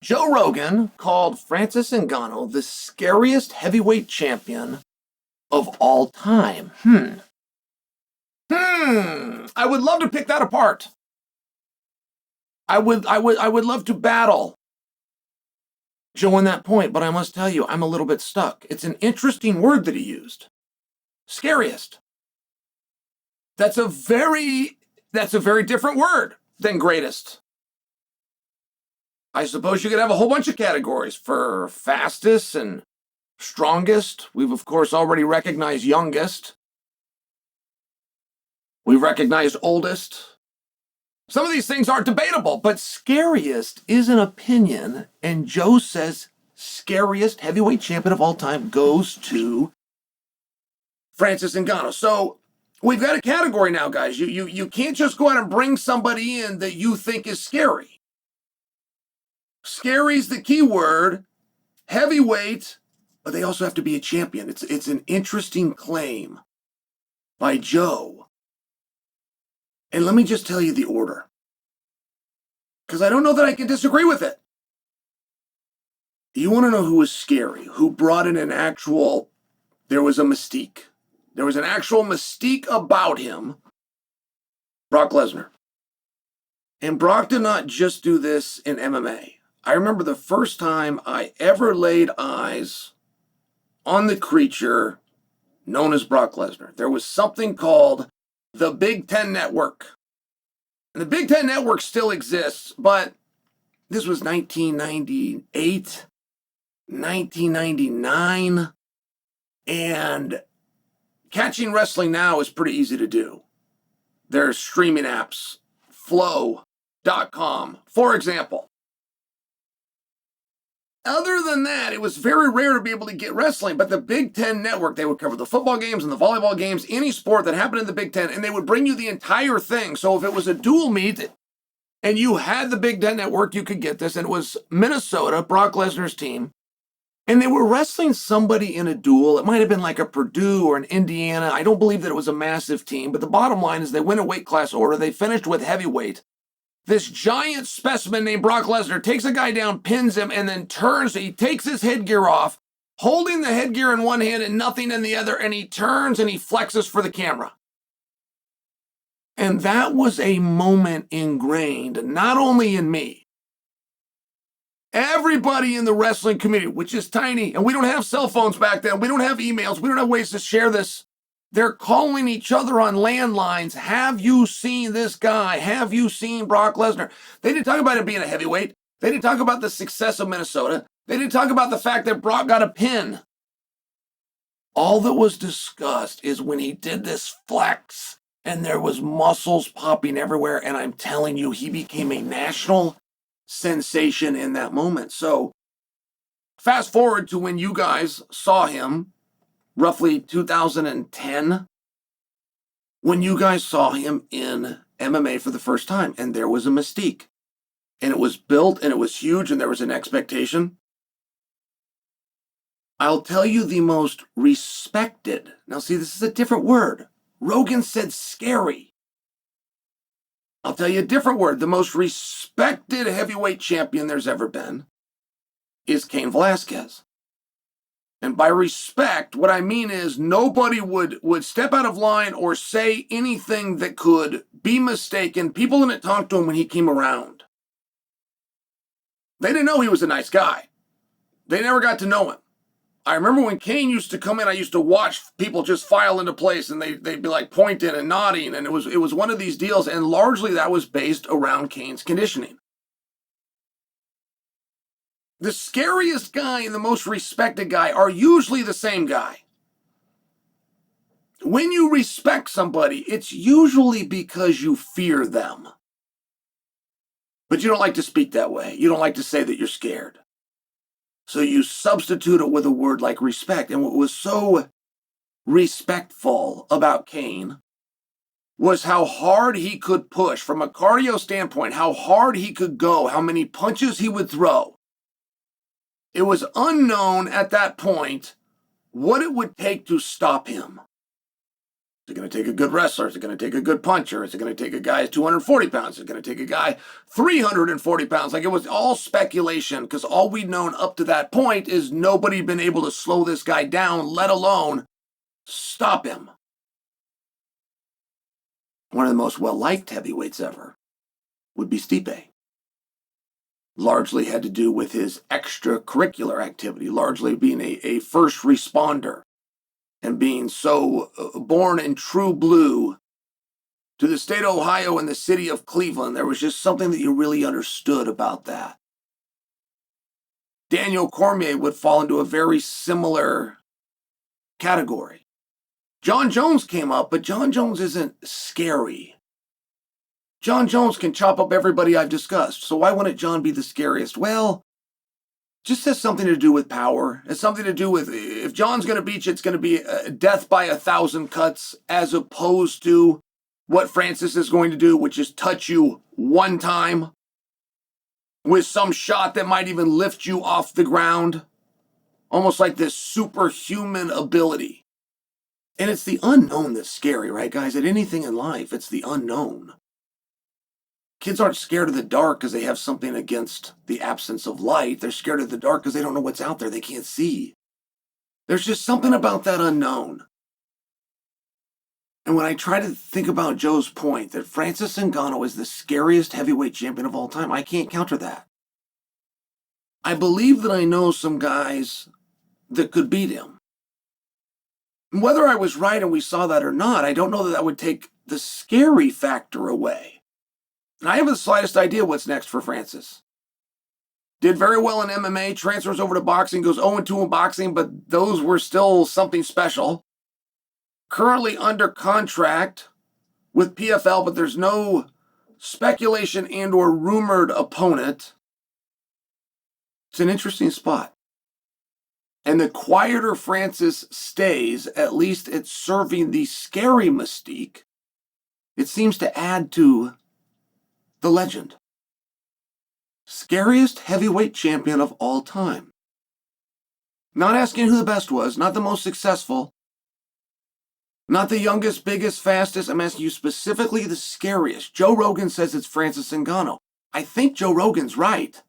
Joe Rogan called Francis Ngannou the scariest heavyweight champion of all time. I would love to pick that apart. I would love to battle Joe on that point, but I must tell you, I'm a little bit stuck. It's an interesting word that he used. Scariest. That's a very different word than greatest. I suppose you could have a whole bunch of categories for fastest and strongest. We've, of course, already recognized youngest. We've recognized oldest. Some of these things are debatable, but scariest is an opinion, and Joe says scariest heavyweight champion of all time goes to Francis Ngannou. So we've got a category now, guys. You can't just go out and bring somebody in that you think is scary. Scary is the key word. Heavyweight, but they also have to be a champion. It's an interesting claim by Joe. And let me just tell you the order, because I don't know that I can disagree with it. You want to know who was scary, who brought in there was a mystique. There was an actual mystique about him. Brock Lesnar. And Brock did not just do this in MMA. I remember the first time I ever laid eyes on the creature known as Brock Lesnar. There was something called the Big Ten Network. And the Big Ten Network still exists, but this was 1998, 1999, and catching wrestling now is pretty easy to do. There's streaming apps, flow.com, for example. Other than that, it was very rare to be able to get wrestling, but the Big Ten Network, they would cover the football games and the volleyball games, any sport that happened in the Big Ten, and they would bring you the entire thing. So if it was a dual meet and you had the Big Ten Network, you could get this, and it was Minnesota, Brock Lesnar's team, and they were wrestling somebody in a duel. It might have been like a Purdue or an Indiana. I don't believe that it was a massive team, but the bottom line is they went a weight class order. They finished with heavyweight. This giant specimen named Brock Lesnar takes a guy down, pins him, and then turns. He takes his headgear off, holding the headgear in one hand and nothing in the other, and he turns and he flexes for the camera. And that was a moment ingrained, not only in me. Everybody in the wrestling community, which is tiny, and we don't have cell phones back then, we don't have emails, we don't have ways to share this. They're calling each other on landlines. Have you seen this guy? Have you seen Brock Lesnar? They didn't talk about him being a heavyweight. They didn't talk about the success of Minnesota. They didn't talk about the fact that Brock got a pin. All that was discussed is when he did this flex and there was muscles popping everywhere. And I'm telling you, he became a national sensation in that moment. So fast forward to when you guys saw him, roughly 2010, when you guys saw him in MMA for the first time, and there was a mystique, and it was built, and it was huge, and there was an expectation. I'll tell you the most respected. Now, see, this is a different word. Rogan said scary. I'll tell you a different word. The most respected heavyweight champion there's ever been is Cain Velasquez. And by respect, what I mean is nobody would step out of line or say anything that could be mistaken. People didn't talk to him when he came around. They didn't know he was a nice guy. They never got to know him. I remember when Cain used to come in, I used to watch people just file into place, and they'd be like pointing and nodding, and it was one of these deals, and largely that was based around Cain's conditioning. The scariest guy and the most respected guy are usually the same guy. When you respect somebody, it's usually because you fear them. But you don't like to speak that way. You don't like to say that you're scared. So you substitute it with a word like respect. And what was so respectful about Cain was how hard he could push from a cardio standpoint, how hard he could go, how many punches he would throw. It was unknown at that point what it would take to stop him. Is it going to take a good wrestler? Is it going to take a good puncher? Is it going to take a guy who's 240 pounds? Is it going to take a guy 340 pounds? Like, it was all speculation, because all we'd known up to that point is nobody had been able to slow this guy down, let alone stop him. One of the most well-liked heavyweights ever would be Stipe. Largely had to do with his extracurricular activity, largely being a first responder and being so born in true blue to the state of Ohio and the city of Cleveland. There was just something that you really understood about that. Daniel Cormier would fall into a very similar category. Jon Jones came up, but Jon Jones isn't scary. Jon Jones can chop up everybody I've discussed, so why wouldn't Jon be the scariest? Well, just has something to do with power. It's something to do with, if Jon's going to beat you, it's going to be death by 1,000 cuts, as opposed to what Francis is going to do, which is touch you one time with some shot that might even lift you off the ground. Almost like this superhuman ability. And it's the unknown that's scary, right, guys? At anything in life, it's the unknown. Kids aren't scared of the dark because they have something against the absence of light. They're scared of the dark because they don't know what's out there. They can't see. There's just something about that unknown. And when I try to think about Joe's point that Francis Ngannou is the scariest heavyweight champion of all time, I can't counter that. I believe that I know some guys that could beat him. And whether I was right and we saw that or not, I don't know that that would take the scary factor away. And I haven't the slightest idea what's next for Francis. Did very well in MMA, transfers over to boxing, goes 0-2 in boxing, but those were still something special. Currently under contract with PFL, but there's no speculation and or rumored opponent. It's an interesting spot. And the quieter Francis stays, at least it's serving the scary mystique, it seems to add to the legend. Scariest heavyweight champion of all time. Not asking who the best was, not the most successful, not the youngest, biggest, fastest. I'm asking you specifically the scariest. Joe Rogan says it's Francis Ngannou. I think Joe Rogan's right.